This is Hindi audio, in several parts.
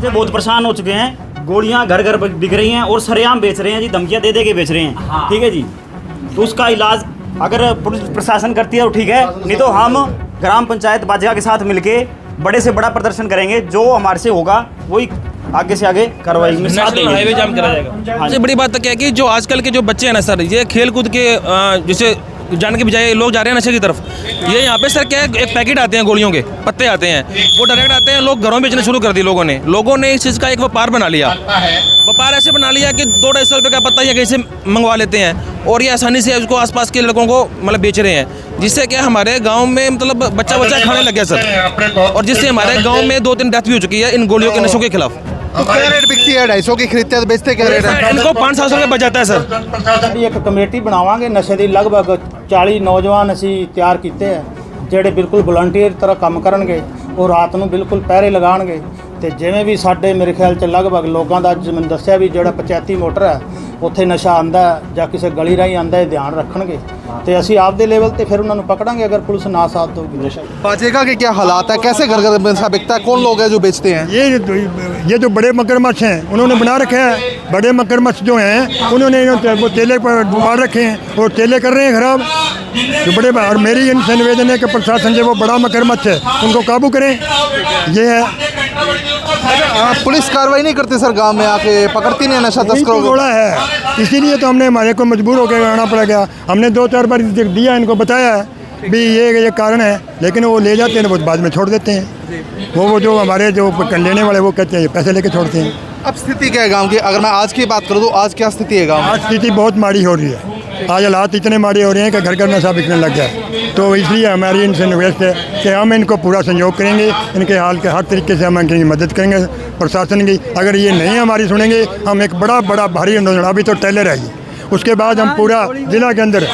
से बहुत परेशान हो चुके हैं। गोलियां घर घर बिक रही हैं और सरेआम बेच रहे हैं जी, धमकियां दे दे के बेच रहे हैं। ठीक है जी, तो उसका इलाज अगर पुलिस प्रशासन करती है तो ठीक है, नहीं तो हम ग्राम पंचायत बाजिया के साथ मिलके बड़े से बड़ा प्रदर्शन करेंगे। जो हमारे से होगा वही आगे से आगे कार्रवाई में साथ देंगे। हाईवे जाम करा जाएगा। सबसे बड़ी बात तो क्या है कि जो आजकल के जो बच्चे हैं ना सर, ये खेल कूद के जैसे जाने के बजाय लोग जा रहे हैं नशे की तरफ। ये यहाँ पे सर क्या है, एक पैकेट आते हैं गोलियों के, पत्ते आते हैं, वो डायरेक्ट आते हैं, लोग घरों में बेचने शुरू कर दिए लोगों ने इस चीज़ का एक व्यापार बना लिया। व्यापार ऐसे बना लिया कि 200-250 रुपये का पत्ता या कहीं से मंगवा लेते हैं और ये आसानी से उसको आसपास के लड़कों को मतलब बेच रहे हैं, जिससे क्या हमारे गांव में मतलब बच्चा खाने लग गया सर, और जिससे हमारे गांव में 2-3 डेथ भी हो चुकी है इन गोलियों के नशों के खिलाफ। तो क्या रेट बिकती है? 250 की खरीदते हैं तो बेचते क्या रेट है? इनको 500 रुपये बच जाता है सर। एक कमेटी बनावांगे नशे की, लगभग 40 नौजवान असी तैयार किए हैं ਜਿਹੜੇ ਬਿਲਕੁਲ ਵਲੰਟੀਅਰ ਤਰ੍ਹਾਂ ਕੰਮ ਕਰਨਗੇ और ਰਾਤ ਨੂੰ ਬਿਲਕੁਲ ਪਹਿਰੇ ਲਗਾਉਣਗੇ। ਤੇ ਜਿਵੇਂ ਵੀ ਸਾਡੇ ਮੇਰੇ ਖਿਆਲ ਚ ਲਗਭਗ ਲੋਕਾਂ ਦਾ ਅੱਜ ਮੈਨੂੰ ਦੱਸਿਆ ਵੀ ਜਿਹੜਾ ਪੰਚਾਇਤੀ ਮੋਟਰ ਹੈ ਉੱਥੇ ਨਸ਼ਾ ਆਂਦਾ ਜਾਂ ਕਿਸੇ ਗਲੀ ਰਾਹੀਂ ਆਂਦਾ ਹੈ, ਧਿਆਨ ਰੱਖਣਗੇ ਤੇ ਅਸੀਂ ਆਪਦੇ ਲੈਵਲ ਤੇ ਫਿਰ ਉਹਨਾਂ ਨੂੰ ਪਕੜਾਂਗੇ अगर पुलिस ना साथ दोगी। बाजेगा के क्या हालात है, कैसे घर घर में नशा बिकता है, कौन लोग हैं जो बेचते हैं? ये जो बड़े मगरमच्छ हैं उन्होंने बना रखे हैं। बड़े मगरमच्छ जो हैं उन्होंने वो तेले पर मार रखे हैं और तेले कर रहे हैं खराब जो बड़े। और मेरी इनसे निवेदन है कि प्रशासन जो वो बड़ा मगरमच्छ है उनको काबू करें। ये है पुलिस कार्रवाई नहीं करती सर, गांव में आके पकड़ती नहीं है नशा तस्करों को? थोड़ा है, इसीलिए तो हमने हमारे को मजबूर होकर आना पड़ा गया। हमने 2-4 बार दिया, इनको बताया है भी ये कारण है, लेकिन वो ले जाते हैं, वो बाद में छोड़ देते हैं। वो जो हमारे जो लेने वाले वो कहते हैं पैसे लेके छोड़ते हैं। अब स्थिति क्या है गांव की? अगर मैं आज की बात करूँ तो आज क्या स्थिति है गांव में? आज स्थिति बहुत माड़ी हो रही है। आज हालात इतने माड़े हो रहे हैं कि घर घर नशा बिकने लग गया है। तो इसलिए हमारी इनसे निवेदन है कि हम इनको पूरा सहयोग करेंगे, इनके हाल के हर तरीके से हम इनकी मदद करेंगे प्रशासन की। अगर ये नहीं हमारी सुनेंगे हम एक बड़ा भारी आंदोलन, अभी तो टेलर है ये, उसके बाद हम पूरा जिला के अंदर।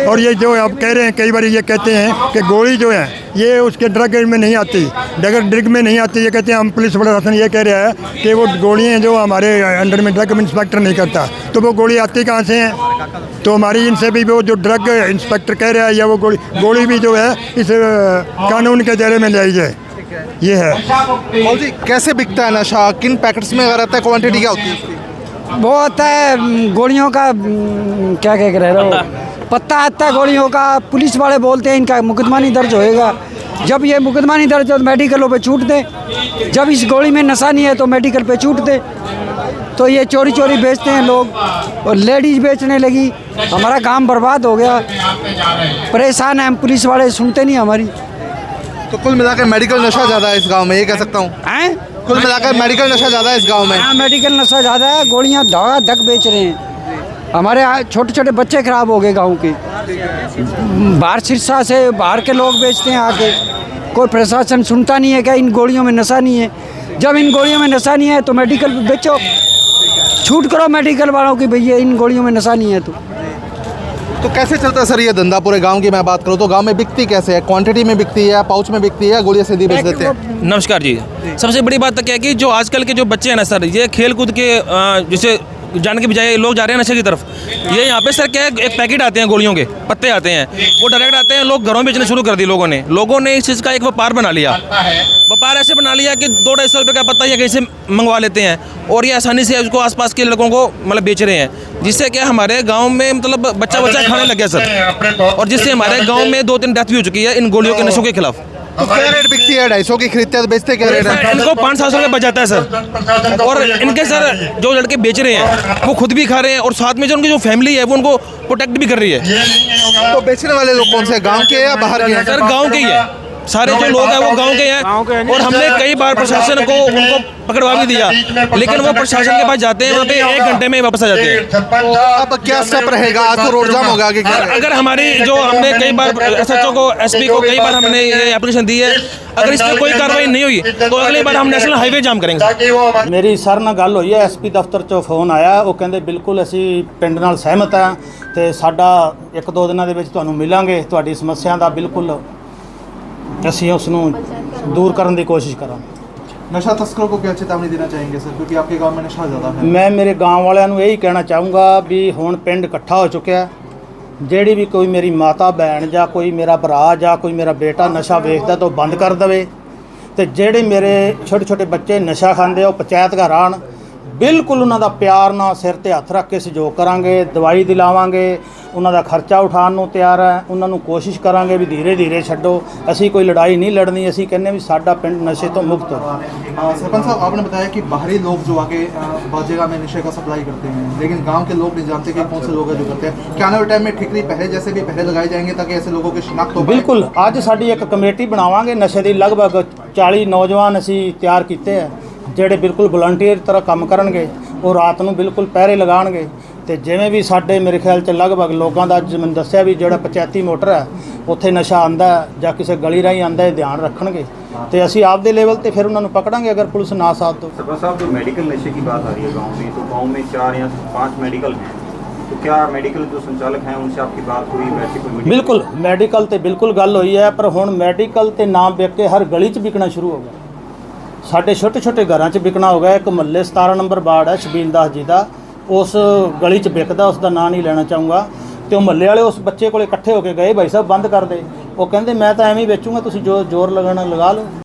और ये जो आप कह रहे हैं, कई बार ये कहते हैं कि गोली जो है ये उसके ड्रग में नहीं आती, ड्रग में नहीं आती। ये कहते हैं हम पुलिस प्रशासन ये कह रहा है कि वो गोलियाँ जो हमारे अंडर में ड्रग इंस्पेक्टर नहीं करता, तो वो गोली आती कहाँ से हैं? तो हमारी इनसे भी वो जो ड्रग इंस्पेक्टर कह रहा है या वो गोली भी जो है इस कानून के दायरे में लाई जाए। ये है। मौल जी, कैसे बिकता है नशा, किन पैकेट्स में रहता है, क्वांटिटी क्या होती है उसकी? वो आता है गोलियों का, क्या कह रहे हो, पत्ता आता है गोलियों का। पुलिस वाले बोलते हैं इनका मुकदमा नहीं दर्ज होएगा। जब ये मुकदमा नहीं दर्ज हो तो मेडिकलों पे छूट दे, जब इस गोली में नशा नहीं है तो मेडिकल पे छूट दे। तो ये चोरी चोरी बेचते हैं लोग, और लेडीज़ बेचने लगी। हमारा काम बर्बाद हो गया, परेशान है हम, पुलिस वाले सुनते नहीं हमारी। तो कुल मिलाकर मेडिकल नशा ज़्यादा है इस गाँव में, ये कह सकता हूँ? कुल मिलाकर मेडिकल नशा ज़्यादा है इस गांव में? हाँ, मेडिकल नशा ज़्यादा है, गोलियाँ धक बेच रहे हैं। हमारे छोटे छोटे बच्चे खराब हो गए गांव के, बाहर सिरसा से बाहर के लोग बेचते हैं आके। कोई प्रशासन सुनता नहीं है क्या इन गोलियों में नशा नहीं है? जब इन गोलियों में नशा नहीं है तो मेडिकल बेचो, छूट करो मेडिकल वालों की, भैया इन गोलियों में नशा नहीं है। तो कैसे चलता है सर ये धंधा पूरे गांव की मैं बात करूँ तो? गांव में बिकती कैसे है? क्वांटिटी में बिकती है, पाउच में बिकती है, गोलियां सीधी बेच देते हैं? नमस्कार जी। सबसे बड़ी बात तो क्या है कि जो आजकल के जो बच्चे हैं ना सर, ये खेल कूद के जैसे जाने के बजाय लोग जा रहे हैं नशे की तरफ। ये यहाँ पे सर क्या है, एक पैकेट आते हैं गोलियों के, पत्ते आते हैं, वो डायरेक्ट आते हैं, लोग घरों में बेचने शुरू कर दिए लोगों ने इस चीज़ का एक व्यापार बना लिया। व्यापार ऐसे बना लिया कि 200-250 रुपये का पत्ता या कहीं से मंगवा लेते हैं और ये आसानी से उसको आसपास के लड़कों को मतलब बेच रहे हैं, जिससे क्या हमारे गांव में मतलब बच्चा खाने लग गया सर, और जिससे हमारे गांव में 2-3 डेथ भी हो चुकी है इन गोलियों के नशों के खिलाफ। तो क्या रेट बिकती है? 250 की खरीदते हैं तो बेचते क्या रेट है? इनको 500 रुपये बच जाता है सर, और इनके सर जो लड़के बेच रहे हैं वो खुद भी खा रहे हैं और साथ में जो उनकी जो फैमिली है वो उनको प्रोटेक्ट भी कर रही है। तो बेचने वाले लोग कौन से, गांव के या बाहर के? सर गांव के ही है, सारे जो लोग हैं वो गांव के हैं, और हमने कई बार प्रशासन को उनको पकड़वा भी दिया, लेकिन वो प्रशासन के पास जाते हैं, वहाँ पे 1 घंटे में वापस आ जाते हैं। तो अब क्या स्टेप रहेगा? आज तो रोड जाम होगा आगे क्या? अगर हमारी जो हमने कई बार SHO को, SP को कई बार हमने ये एप्लीकेशन दी है, अगर इस पर कोई कार्रवाई नहीं हुई तो अगली बार हम नेशनल हाईवे जाम करेंगे। मेरी सर ਨਾਲ ਗੱਲ ਹੋਈ ਹੈ, SP ਦਫ਼ਤਰ ਚੋਂ ਫੋਨ ਆਇਆ, ਉਹ ਕਹਿੰਦੇ ਬਿਲਕੁਲ ਅਸੀਂ ਪਿੰਡ ਨਾਲ ਸਹਿਮਤ ਹਾਂ ਤੇ ਸਾਡਾ 1-2 ਦਿਨਾਂ ਦੇ ਵਿੱਚ ਤੁਹਾਨੂੰ ਮਿਲਾਂਗੇ, ਤੁਹਾਡੀ ਸਮੱਸਿਆ ਦਾ ਬਿਲਕੁਲ ਅਸੀਂ ਉਸ ਨੂੰ दूर करने की कोशिश करा। नशा तस्करों को क्या चेतावनी देना चाहेंगे सर, क्योंकि आपके गांव में नशा ज़्यादा है? मैं मेरे गांव वालों को यही कहना चाहूँगा भी हुण पिंड इकट्ठा हो चुका है, ਜਿਹੜੀ भी कोई मेरी माता बहन या कोई मेरा भरा या कोई मेरा बेटा नशा वेचता तो बंद कर दे, ਤੇ ਜਿਹੜੇ ਮੇਰੇ ਛੋਟੇ ਛੋਟੇ ਬੱਚੇ ਨਸ਼ਾ ਖਾਂਦੇ ਆ ਉਹ ਪੰਚਾਇਤ ਘਰ ਆਉਣ, ਬਿਲਕੁਲ ਉਹਨਾਂ ਦਾ ਪਿਆਰ ਨਾਲ ਸਿਰ ਤੇ ਹੱਥ ਰੱਖ ਕੇ ਸਹਿਯੋਗ ਕਰਾਂਗੇ, ਦਵਾਈ ਦਿਲਾਵਾਂਗੇ, ਉਹਨਾਂ ਦਾ ਖਰਚਾ ਉਠਾਉਣ ਨੂੰ ਤਿਆਰ ਹੈ। ਉਹਨਾਂ ਨੂੰ ਕੋਸ਼ਿਸ਼ ਕਰਾਂਗੇ ਵੀ ਧੀਰੇ ਧੀਰੇ ਛੱਡੋ। ਅਸੀਂ ਕੋਈ ਲੜਾਈ नहीं लड़नी, ਅਸੀਂ ਕਹਿੰਦੇ ਵੀ ਸਾਡਾ ਪਿੰਡ नशे तो मुक्त हो। सरपंच साहब, आपने बताया कि बाहरी लोग जो आके बहुत जगह में नशे का सप्लाई करते हैं, लेकिन गांव के लोग नहीं जानते कि कौन से लोग हैं जो करते हैं। क्या आने वाले टाइम में ठिकरी पहले जैसे भी पहले लगाए जाएंगे ताकि ऐसे लोगों की शिनाख्त हो पाए? ਬਿਲਕੁਲ ਅੱਜ ਸਾਡੀ ਇੱਕ ਕਮੇਟੀ ਬਣਾਵਾਂਗੇ, ਨਸ਼ੇ ਦੀ ਲਗਭਗ 40 ਨੌਜਵਾਨ ਅਸੀਂ ਤਿਆਰ ਕੀਤੇ ਆ ਜਿਹੜੇ ਬਿਲਕੁਲ ਵਲੰਟੀਅਰ ਤਰ੍ਹਾਂ ਕੰਮ ਕਰਨਗੇ। ਉਹ ਰਾਤ ਨੂੰ ਬਿਲਕੁਲ ਪਹਿਰੇ ਲਗਾਉਣਗੇ ਤੇ ਜਿਵੇਂ ਵੀ ਸਾਡੇ ਮੇਰੇ ਖਿਆਲ 'ਚ ਲਗਭਗ ਲੋਕਾਂ ਦਾ ਅੱਜ ਮੈਨੂੰ ਦੱਸਿਆ ਵੀ ਜਿਹੜਾ ਪੰਚਾਇਤੀ ਮੋਟਰ ਹੈ ਉੱਥੇ ਨਸ਼ਾ ਆਂਦਾ ਜਾਂ ਕਿਸੇ ਗਲੀ ਰਾਹੀਂ ਆਂਦਾ ਹੈ, ਧਿਆਨ ਰੱਖਣਗੇ ਤੇ ਅਸੀਂ ਆਪਦੇ ਲੈਵਲ ਤੇ ਫਿਰ ਉਹਨਾਂ ਨੂੰ ਪਕੜਾਂਗੇ अगर पुलिस ना साथ दो। सरपंच साहब, जो मेडिकल नशे की बात आ रही है गांव में, तो गांव में 4 या 5 मेडिकल हैं, तो क्या मेडिकल जो संचालक हैं उनसे आपकी बात हुई? वैसे कोई medical- ਬਿਲਕੁਲ ਮੈਡੀਕਲ ਤੇ ਬਿਲਕੁਲ ਗੱਲ ਹੋਈ ਹੈ, ਪਰ ਹੁਣ ਮੈਡੀਕਲ ਤੇ ਨਾਮ ਵਿਕ ਕੇ ਹਰ ਗਲੀ 'ਚ ਵਿਕਣਾ ਸ਼ੁਰੂ ਹੋ ਗਿਆ। ਸਾਡੇ ਛੋਟੇ ਛੋਟੇ ਘਰਾਂ 'ਚ ਵਿਕਣਾ ਹੋ ਗਿਆ। ਇੱਕ ਮੁਹੱਲੇ 17 ਨੰਬਰ ਵਾਰਡ ਹੈ ਸ਼ਬੀਲ ਦਾਸ ਜੀ ਦਾ, ਉਸ ਗਲੀ 'ਚ ਵਿਕਦਾ, ਉਸ ਦਾ ਨਾਂ ਨਹੀਂ ਲੈਣਾ ਚਾਹੂੰਗਾ। ਤੇ ਉਹ ਮੁਹੱਲੇ ਵਾਲੇ ਉਸ ਬੱਚੇ ਕੋਲੇ ਇਕੱਠੇ ਹੋ ਕੇ ਗਏ, ਭਾਈ ਸਾਹਿਬ ਬੰਦ ਕਰ ਦੇ। ਉਹ ਕਹਿੰਦੇ ਮੈਂ ਤਾਂ ਐਵੇਂ ਹੀ ਵੇਚੂੰਗਾ, ਤੁਸੀਂ ਜੋ ਜ਼ੋਰ ਲਗਾਉਣਾ ਲਗਾ ਲਓ।